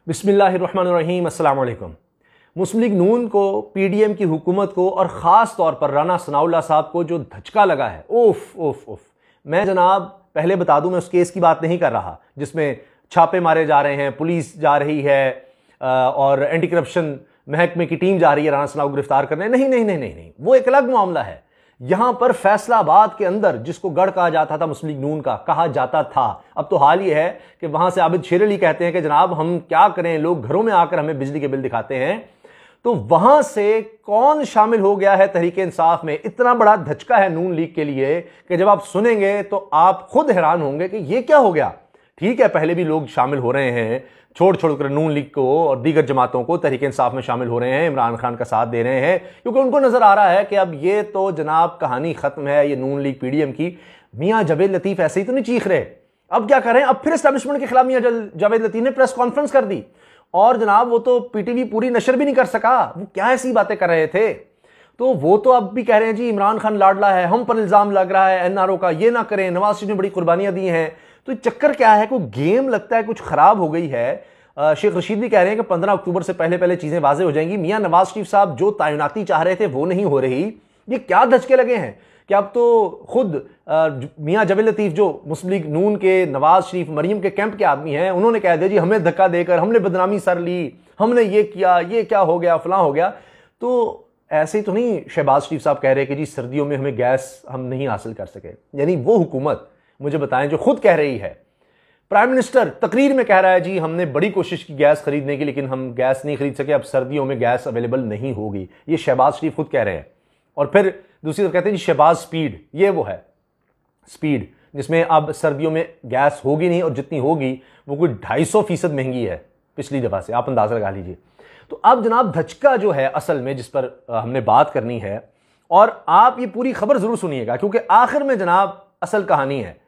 बिस्मिल्लाहिर्रहमानिर्रहीम अस्सलाम वालेकुम। मुस्लिम लीग नून को, पीडीएम की हुकूमत को और ख़ास तौर पर राना सनाउल्लाह साहब को जो धचका लगा है, उफ उफ उफ। मैं जनाब पहले बता दूं, मैं उस केस की बात नहीं कर रहा जिसमें छापे मारे जा रहे हैं, पुलिस जा रही है और एंटी करप्शन महकमे की टीम जा रही है राना सनाउल्लाह को गिरफ्तार करने। नहीं नहीं नहीं नहीं नहीं, वो एक अलग मामला है। यहां पर फैसलाबाद के अंदर जिसको गढ़ कहा जाता था मुस्लिम लीग नून का, कहा जाता था, अब तो हाल ये है कि वहां से आबिद शेर अली कहते हैं कि जनाब हम क्या करें, लोग घरों में आकर हमें बिजली के बिल दिखाते हैं। तो वहां से कौन शामिल हो गया है तहरीक इंसाफ में। इतना बड़ा धचका है नून लीग के लिए कि जब आप सुनेंगे तो आप खुद हैरान होंगे कि यह क्या हो गया। ठीक है, पहले भी लोग शामिल हो रहे हैं, छोड़ छोड़कर नून लीग को और दीगर जमातों को तहरीक इंसाफ में शामिल हो रहे हैं, इमरान खान का साथ दे रहे हैं, क्योंकि उनको नजर आ रहा है कि अब ये तो जनाब कहानी खत्म है, ये नून लीग पीडीएम की। मियां जावेद लतीफ ऐसे ही तो नहीं चीख रहे, अब क्या करें। अब फिर एस्टैब्लिशमेंट के खिलाफ मियां जावेद लतीफ ने प्रेस कॉन्फ्रेंस कर दी और जनाब वो तो पीटीवी पूरी नशर भी नहीं कर सका। वो क्या ऐसी बातें कर रहे थे। तो वो तो अब भी कह रहे हैं जी इमरान खान लाडला है, हम पर इल्जाम लग रहा है एनआरओ का, ये ना करें, नवाज शरीफ ने बड़ी कुर्बानियां दी हैं। तो चक्कर क्या है, कोई गेम लगता है कुछ खराब हो गई है। शेख रशीद भी कह रहे हैं कि 15 अक्टूबर से पहले पहले चीजें वाजे हो जाएंगी। मियां नवाज शरीफ साहब जो तैनाती चाह रहे थे वो नहीं हो रही। ये क्या धचके लगे हैं कि अब तो खुद मियां जावेद लतीफ जो मुस्लिम लीग नून के, नवाज शरीफ, मरियम के कैंप के आदमी हैं, उन्होंने कह दिया जी हमें धक्का देकर हमने बदनामी सर ली, हमने ये किया, ये क्या हो गया, फलां हो गया। तो ऐसे ही तो नहीं शहबाज शरीफ साहब कह रहे कि जी सर्दियों में हमें गैस हम नहीं हासिल कर सके। यानी वो हुकूमत मुझे बताएं जो खुद कह रही है, प्राइम मिनिस्टर तकरीर में कह रहा है जी हमने बड़ी कोशिश की गैस खरीदने की लेकिन हम गैस नहीं खरीद सके, अब सर्दियों में गैस अवेलेबल नहीं होगी। ये शहबाज शरीफ खुद कह रहे हैं। और फिर दूसरी तरफ कहते हैं जी शहबाज स्पीड, ये वो है स्पीड जिसमें अब सर्दियों में गैस होगी नहीं, और जितनी होगी वो कोई 250% महंगी है पिछली दफा से, आप अंदाजा लगा लीजिए। तो अब जनाब धचका जो है असल में जिस पर हमने बात करनी है, और आप ये पूरी खबर जरूर सुनिएगा क्योंकि आखिर में जनाब असल कहानी है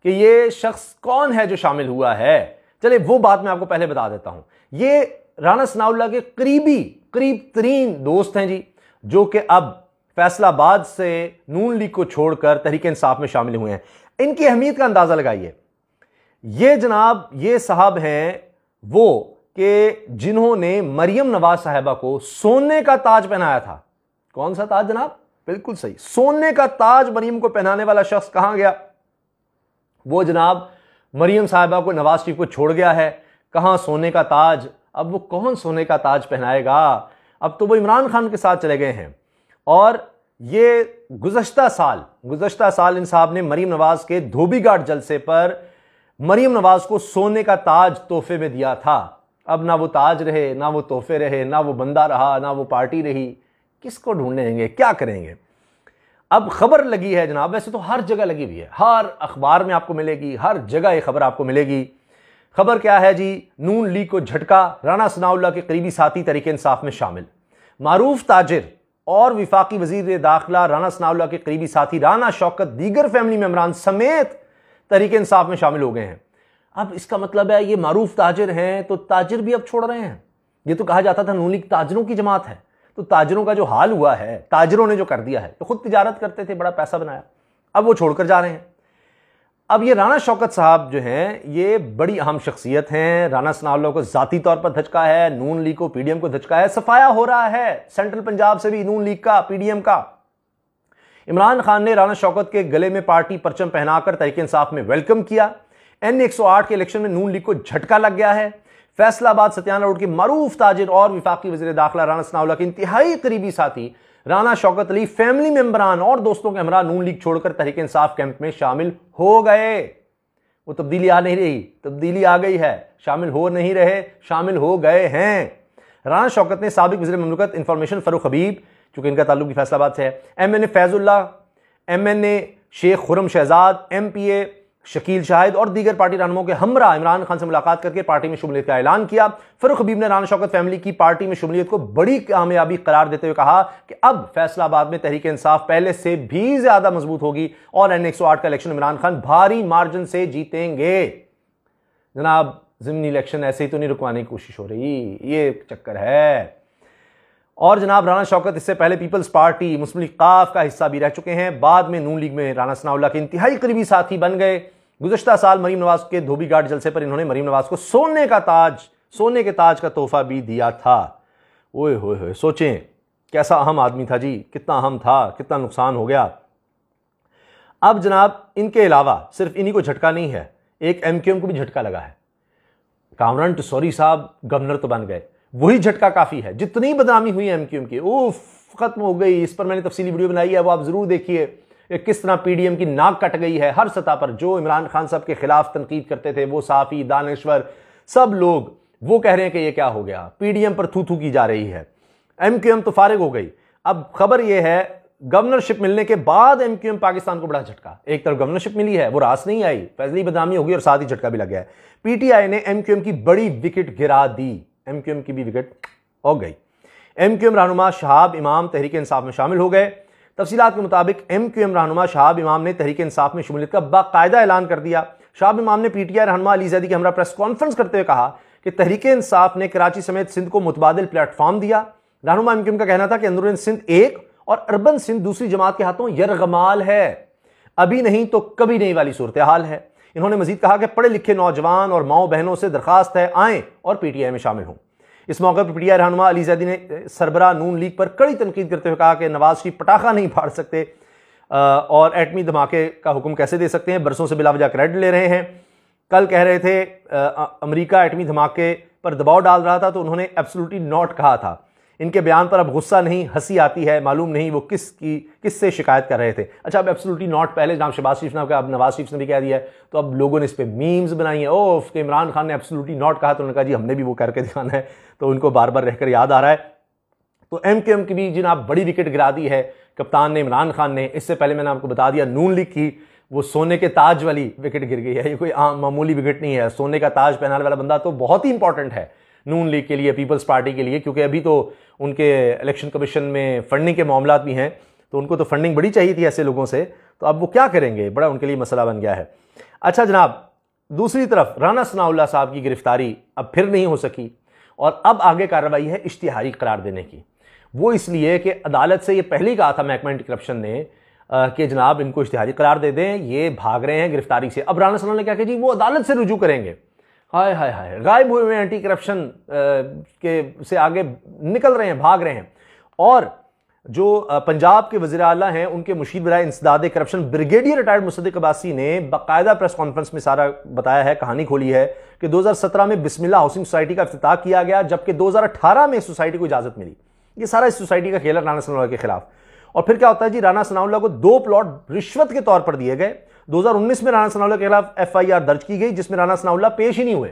कि ये शख्स कौन है जो शामिल हुआ है। चले वो बात मैं आपको पहले बता देता हूं। ये राना सनाउल्लाह के करीब तरीन दोस्त हैं जी, जो कि अब फैसलाबाद से नून लीग को छोड़कर तहरीक इंसाफ में शामिल हुए हैं। इनकी अहमियत का अंदाजा लगाइए। ये जनाब ये साहब हैं वो कि जिन्होंने मरियम नवाज साहिबा को सोने का ताज पहनाया था। कौन सा ताज जनाब? बिल्कुल सही, सोने का ताज मरियम को पहनाने वाला शख्स कहां गया? वो जनाब मरियम साहिबा को, नवाज शरीफ को छोड़ गया है। कहां सोने का ताज? अब वो कौन सोने का ताज पहनाएगा? अब तो वो इमरान खान के साथ चले गए हैं। और ये गुज़श्ता साल इन साहब ने मरियम नवाज के धोबी घाट जलसे पर मरियम नवाज को सोने का ताज तोहफे में दिया था। अब ना वो ताज रहे, ना वो तोहफे रहे, ना वो बंदा रहा, ना वो पार्टी रही। किसको ढूंढेंगे, क्या करेंगे? अब खबर लगी है जनाब, वैसे तो हर जगह लगी हुई है, हर अखबार में आपको मिलेगी, हर जगह ये खबर आपको मिलेगी। खबर क्या है जी? नून लीग को झटका, राना सनाउल्लाह के करीबी साथी तहरीक इंसाफ में शामिल। मारूफ ताजिर और विफाकी वजीर दाखिला राना सनाउल्लाह के करीबी साथी राना शौकत दीगर फैमिली मेंबरान समेत तहरीक इंसाफ में शामिल हो गए हैं। अब इसका मतलब है ये मारूफ ताजिर हैं तो ताजिर भी अब छोड़ रहे हैं। ये तो कहा जाता था नून लीग ताजिरों की जमात है, तो ताजिरों का जो हाल हुआ है, ताजिरों ने जो कर दिया है, तो खुद तिजारत करते थे, बड़ा पैसा बनाया, अब वो छोड़कर जा रहे हैं। अब ये राना शौकत साहब जो हैं ये बड़ी अहम शख्सियत हैं। राना सनाउल्लाह को जाती तौर पर धचका है, नून लीग को, पीडीएम को धचका है। सफाया हो रहा है सेंट्रल पंजाब से भी नून लीग का, पीडीएम का। इमरान खान ने राना शौकत के गले में पार्टी परचम पहनाकर तहरीक इंसाफ में वेलकम किया। N108 के इलेक्शन में नून लीग को झटका लग गया है। फैसलाबाद सत्याना रोड के मारूफ ताजिर और विफाकी वज़ीर दाखिला राना सनाउल्लाह के इंतहाई करीबी साथी राना शौकत अली फैमिली मेंबरान और दोस्तों के हमरा नून लीग छोड़कर तहरीक इंसाफ कैंप में शामिल हो गए। वो तब्दीली आ नहीं रही, तब्दीली आ गई है। शामिल हो नहीं रहे, शामिल हो गए हैं। राना शौकत ने साबिक वज़ीर ममलकत इंफॉर्मेशन फरूख हबीब, चूंकि इनका ताल्लुक भी फैसलाबाद से है, MNA Faizullah, MNA Sheikh Khurram Shahzad, MPA Shakeel Shahid और दीगर पार्टी रहनुमाओं के हमरा इमरान खान से मुलाकात करके पार्टी में शमूलियत का ऐलान किया। फरूख हबीब ने राना शौकत फैमिली की पार्टी में शमूलियत को बड़ी कामयाबी करार देते हुए कहा कि अब फैसलाबाद में तहरीक इंसाफ पहले से भी ज्यादा मजबूत होगी और N108 का इलेक्शन इमरान खान भारी मार्जिन से जीतेंगे। जनाब ज़िमनी इलेक्शन ऐसे ही तो नहीं रुकवाने की कोशिश हो रही, ये चक्कर है। और जनाब राना शौकत इससे पहले पीपल्स पार्टी मुस्लिम लीग काफ का हिस्सा भी रह चुके हैं। बाद में नून लीग में राना सनाउल्लाह के इंतहाई करीबी साथी बन गए। गुज़श्ता साल मरीम नवाज के धोबी घाट जलसे पर इन्होंने मरीम नवाज को सोने का ताज सोने के ताज का तोहफा भी दिया था। ओए होए, सोचें कैसा अहम आदमी था जी, कितना अहम था, कितना नुकसान हो गया। अब जनाब इनके अलावा सिर्फ इन्हीं को झटका नहीं है, एक एमक्यूएम को भी झटका लगा है। कामरान टसौरी साहब गवर्नर तो बन गए, वही झटका काफी है। जितनी बदनामी हुई एमक्यूएम की, उफ, खत्म हो गई। इस पर मैंने तफसीली वीडियो बनाई है, वो आप जरूर देखिए किस तरह पीडीएम की नाक कट गई है हर सतह पर। जो इमरान खान साहब के खिलाफ तनकीद करते थे, वो साफी, दानश्वर, सब लोग वो कह रहे हैं कि ये क्या हो गया, पीडीएम पर थू थू की जा रही है। एमक्यूएम तो फारिग हो गई। अब खबर यह है गवर्नरशिप मिलने के बाद एमक्यूएम पाकिस्तान को बड़ा झटका। एक तरफ गवर्नरशिप मिली है, वो रास नहीं आई, फैजली बदनामी होगी और साथ ही झटका भी लग गया है। पीटीआई ने एमक्यूएम की बड़ी विकेट गिरा दी, एमक्यूएम की भी विकेट हो गई। एमक्यूएम रहनुमा शहाब इमाम तहरीक इंसाफ में शामिल हो गए। तफसीलात के मुताबिक एमक्यूएम रहनुमा शहाब इमाम ने तहरीक इंसाफ में शमूलियत का बाकायदा ऐलान कर दिया। शहाब इमाम ने पीटीआई रहनुमा अली जैदी के हमरा प्रेस कॉन्फ्रेंस करते हुए कहा कि तहरीक इंसाफ ने कराची समेत सिंध को मुतबादिल प्लेटफॉर्म दिया। रहनुमा एमक्यूएम का कहना था कि अंदरून सिंध एक और अर्बन सिंध दूसरी जमात के हाथों यरगमाल है, अभी नहीं तो कभी नहीं वाली सूरत हाल है। इन्होंने मजीद कहा कि पढ़े लिखे नौजवान और माओ बहनों से दरखास्त है आएं और पीटीआई में शामिल हों। इस मौके पर पीटीआई रहनुमा अली जैदी ने सरबरा नून लीग पर कड़ी तनकीद करते हुए कहा कि नवाज शरीफ पटाखा नहीं फाड़ सकते और एटमी धमाके का हुक्म कैसे दे सकते हैं, बरसों से बिलावजह क्रेडिट ले रहे हैं। कल कह रहे थे अमेरिका एटमी धमाके पर दबाव डाल रहा था तो उन्होंने एब्सोल्युटली नॉट कहा था। इनके बयान पर अब गुस्सा नहीं, हंसी आती है, मालूम नहीं वो किससे शिकायत कर रहे थे। अच्छा, अब एब्सोल्युटली नॉट पहले जनाब शहबाज शरीफ ने कहा, अब नवाज शरीफ ने भी कह दिया है, तो अब लोगों ने इस पर मीम्स बनाई है। ओह, कि इमरान खान ने एब्सोल्युटली नॉट कहा, तो उन्होंने कहा जी हमने भी वो करके दिखाना है, तो उनको बार बार रहकर याद आ रहा है। तो एमक्यूएम की भी जनाब बड़ी विकेट गिरा दी है कप्तान ने, इमरान खान ने। इससे पहले मैंने आपको बता दिया नून लीग की वो सोने के ताज वाली विकेट गिर गई है। ये कोई मामूली विकेट नहीं है, सोने का ताज पहनाने वाला बंदा तो बहुत ही इंपॉर्टेंट है नून लीग के लिए, पीपल्स पार्टी के लिए, क्योंकि अभी तो उनके इलेक्शन कमीशन में फंडिंग के मामला भी हैं, तो उनको तो फंडिंग बड़ी चाहिए थी ऐसे लोगों से, तो अब वो क्या करेंगे, बड़ा उनके लिए मसला बन गया है। अच्छा जनाब, दूसरी तरफ राना सनाउल्लाह साहब की गिरफ्तारी अब फिर नहीं हो सकी और अब आगे कार्रवाई है इश्तिहारी करार देने की। वो इसलिए कि अदालत से ये पहले ही कहा था महकमा एंटी करप्शन ने कि जनाब इनको इश्तिहारी करार दे दें, ये भाग रहे हैं गिरफ्तारी से। अब राना सनाउल्लाह ने क्या किया जी, वो अदालत से रुजू करेंगे। हाय हाय हाय, गायब हुए एंटी करप्शन के से आगे निकल रहे हैं, भाग रहे हैं। और जो पंजाब के वज़ीर आला हैं, उनके मुशीर बराए इंसदाद corruption brigadier retired Musaddiq Abbasi ने बाकायदा प्रेस कॉन्फ्रेंस में सारा बताया है, कहानी खोली है कि 2017 में बिस्मिल्लाह हाउसिंग सोसाइटी का इफ्तिताह किया गया, जबकि 2018 में सोसाइटी को इजाजत मिली। ये सारा इस सोसाइटी का खेल है राना सनाउल्लाह के खिलाफ। और फिर क्या होता है जी, राना सनाउल्लाह को 2 प्लॉट रिश्वत के तौर पर दिए गए। 2019 में राना सनाउल्लाह के खिलाफ एफआईआर दर्ज की गई, जिसमें राना सनाउल्लाह पेश ही नहीं हुए।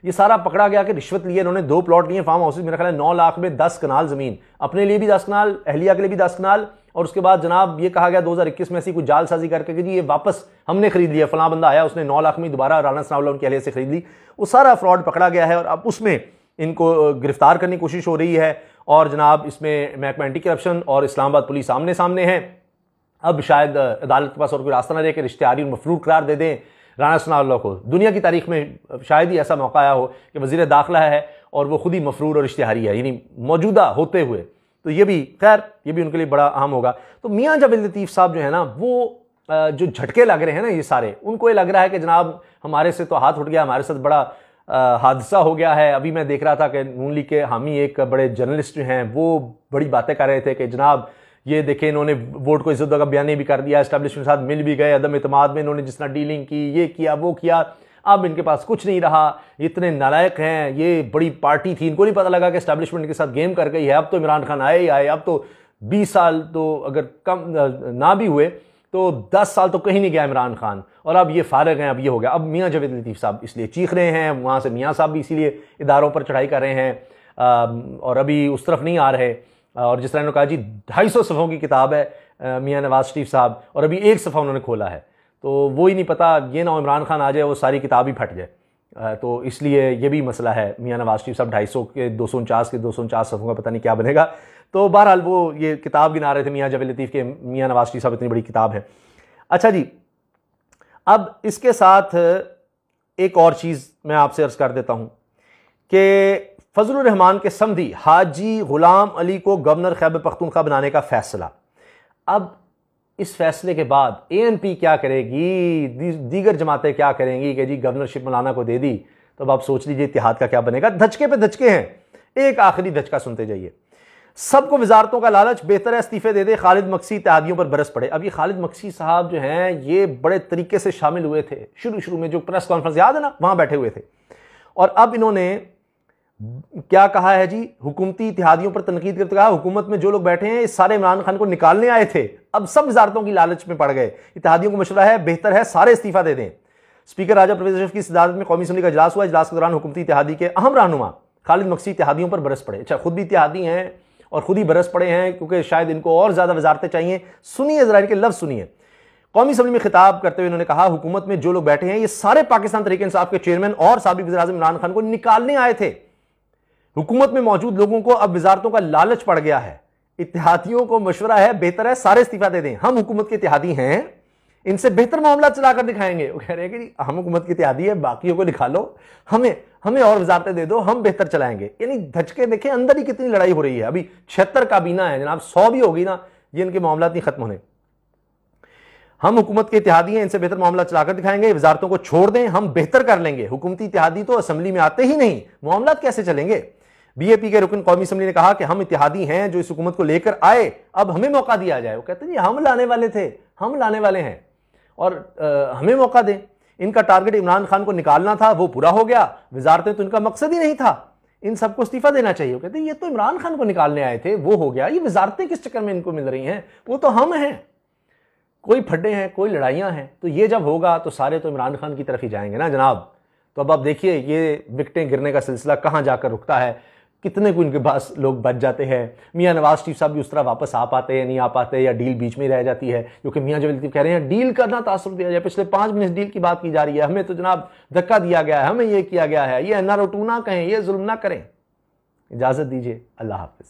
ये सारा पकड़ा गया कि रिश्वत लिए इन्होंने, 2 प्लॉट लिए फार्म हाउस, मेरा ख्याल है 9 लाख में 10 कनाल जमीन, अपने लिए भी 10 कनाल, अहलिया के लिए भी 10 कनाल। और उसके बाद जनाब ये कहा गया 2021 में ऐसी कुछ जालसाजी करके कि जी ये वापस हमने खरीद लिया, फलां बंदा आया उसने 9 लाख में दोबारा राना सनाउल्लाह उनके अहलिया से खरीद ली। वो सारा फ्रॉड पकड़ा गया है और अब उसमें इनको गिरफ्तार करने की कोशिश हो रही है। और जनाब इसमें महकमा एंटी करप्शन और इस्लामाबाद पुलिस आमने सामने है। अब शायद अदालत के पास और कोई रास्ता ना रहे कि इश्तिहारी मफरूर करार दे दें राना सनाउल्लाह को। दुनिया की तारीख में शायद ही ऐसा मौका आया हो कि वज़ीर दाखिला है और वो खुद ही मफरूर और इश्तिहारी है, यानी मौजूदा होते हुए। तो ये भी खैर, ये भी उनके लिए बड़ा अहम होगा। तो मियाँ जावेद लतीफ़ साहब जो है ना, वो जो झटके लग रहे हैं ना ये सारे, उनको ये लग रहा है कि जनाब हमारे से तो हाथ उठ गया, हमारे साथ बड़ा हादसा हो गया है। अभी मैं देख रहा था कि नून लीग के हामी एक बड़े जर्नलिस्ट हैं, वो बड़ी बातें कर रहे थे कि जनाब ये देखें इन्होंने वोट को इज्जत का बयान भी कर दिया, एस्टैब्लिशमेंट के साथ मिल भी गए, अदम इत्मीनान में इन्होंने जिस तरह डीलिंग की, ये किया वो किया, अब इनके पास कुछ नहीं रहा, इतने नालायक हैं, ये बड़ी पार्टी थी, इनको नहीं पता लगा कि एस्टैब्लिशमेंट के साथ गेम कर गई है। अब तो इमरान खान आए ही आए, अब तो 20 साल तो अगर कम ना भी हुए तो 10 साल तो कहीं नहीं गया इमरान खान, और अब ये फारग हैं, अब ये हो गया। अब मियाँ जावेद लतीफ़ साहब इसलिए चीख रहे हैं, वहाँ से मियाँ साहब भी इसीलिए इदारों पर चढ़ाई कर रहे हैं और अभी उस तरफ नहीं आ रहे। और जिस तरह उन्होंने कहा जी 250 सफ़ों की किताब है मियाँ नवाज शरीफ साहब, और अभी 1 सफ़ा उन्होंने खोला है, तो वो ही नहीं पता ये ना इमरान खान आ जाए वो सारी किताब ही फट जाए। तो इसलिए ये भी मसला है। मियाँ नवाज शरीफ साहब 250 के 249 सफ़ों का पता नहीं क्या बनेगा। तो बहरहाल वो ये किताब गिना रहे थे मियाँ जावेद लतीफ़ के, मियाँ नवाज शरीफ साहब इतनी बड़ी किताब है। अच्छा जी, अब इसके साथ एक और चीज़ मैं आपसे अर्ज़ कर देता हूँ कि फजलुर रहमान के समधी हाजी गुलाम अली को गवर्नर खैबर पख्तूनख्वा बनाने का फैसला। अब इस फैसले के बाद एएनपी क्या करेगी, दीगर जमातें क्या करेंगी कि जी गवर्नरशिप मौलाना को दे दी तो अब आप सोच लीजिए इत्तेहाद का क्या बनेगा। धचके पे धचके हैं। एक आखिरी धचका सुनते जाइए। सबको वजारतों का लालच, बेहतर है इस्तीफे दे दे, खालिद मक्सी इत्तेहादियों पर बरस पड़े। अब ये खालिद मक्सी साहब जो हैं ये बड़े तरीके से शामिल हुए थे शुरू में, जो प्रेस कॉन्फ्रेंस याद है ना, वहां बैठे हुए थे। और अब इन्होंने क्या कहा है जी, हुकूमती इत्तेहादियों पर तनकीद करते कहा हुकूमत में जो लोग बैठे हैं ये सारे इमरान खान को निकालने आए थे, अब सब वजारतों की लालच में पड़ गए। इत्तेहादियों को मशवरा है, बेहतर है सारे इस्तीफा दे दें। स्पीकर राजा परवेज अशरफ की सदारत में कौमी असम्बली का इजलास हुआ। इजलास के दौरान हुकूमती इत्तेहादी के अहम रहनुमा खालिद मक्सी इत्तेहादियों पर बरस पड़े। अच्छा, खुद भी इत्तेहादी हैं और खुद ही बरस पड़े हैं क्योंकि शायद इनको और ज्यादा वजारतें चाहिए। सुनिए जरा इनके लफ्ज सुनिए। कौमी असम्बली में खिताब करते हुए इन्होंने कहा हुकूमत में जो लोग बैठे हैं ये सारे पाकिस्तान तहरीक इंसाफ के चेयरमैन और साबिक वज़ीर-ए-आज़म इमरान खान को निकालने आए थे। हुकूमत में मौजूद लोगों को अब वजारतों का लालच पड़ गया है। इत्तेहादियों को मशवरा है, बेहतर है सारे इस्तीफा दे दें, हम हुकूमत के इत्तेहादी हैं, इनसे बेहतर मामला चलाकर दिखाएंगे। वो कह रहे हैं कि जी हम हुकूमत की इत्तेहादी है, बाकियों को निकालो, हमें और वजारतें दे दो, हम बेहतर चलाएंगे। यानी धचके देखें, अंदर ही कितनी लड़ाई हो रही है। अभी 76 काबीना है जनाब, 100 भी होगी ना, ये इनके मामला नहीं खत्म होने। हम हुकूमत के इत्तेहादी हैं, इनसे बेहतर मामला चलाकर दिखाएंगे, वजारतों को छोड़ दें, हम बेहतर कर लेंगे। हुकूमती इत्तेहादी तो असेंबली में आते ही नहीं, मामला कैसे चलेंगे। बीएपी के रुकन कौमी असम्बली ने कहा कि हम इत्तेहादी हैं जो इस हुकूमत को लेकर आए, अब हमें मौका दिया जाए। वो कहते हैं हम लाने वाले थे, हम लाने वाले हैं और हमें मौका दें। इनका टारगेट इमरान खान को निकालना था, वो पूरा हो गया। वजारतें तो इनका मकसद ही नहीं था, इन सबको इस्तीफा देना चाहिए। वो कहते हैं ये तो इमरान खान को निकालने आए थे, वो हो गया, ये वजारतें किस चक्कर में इनको मिल रही हैं, वो तो हम हैं। कोई फड्डे हैं, कोई लड़ाइयां हैं, तो ये जब होगा तो सारे तो इमरान खान की तरफ ही जाएंगे ना जनाब। तो अब आप देखिए ये विकटें गिरने का सिलसिला कहां जाकर रुकता है, कितने को इनके पास लोग बच जाते हैं। मियां नवाज शरीफ साहब भी उस तरह वापस आ पाते हैं, नहीं आ पाते, या डील बीच में रह जाती है, क्योंकि मियां जवेद लतीफ कह रहे हैं डील करना तासुर दिया जाए। पिछले 5 मिनट डील की बात की जा रही है, हमें तो जनाब धक्का दिया गया है, हमें ये किया गया है, ये ना रोटू ना कहें, ये जुल्म ना करें। इजाजत दीजिए, अल्लाह हाफिज।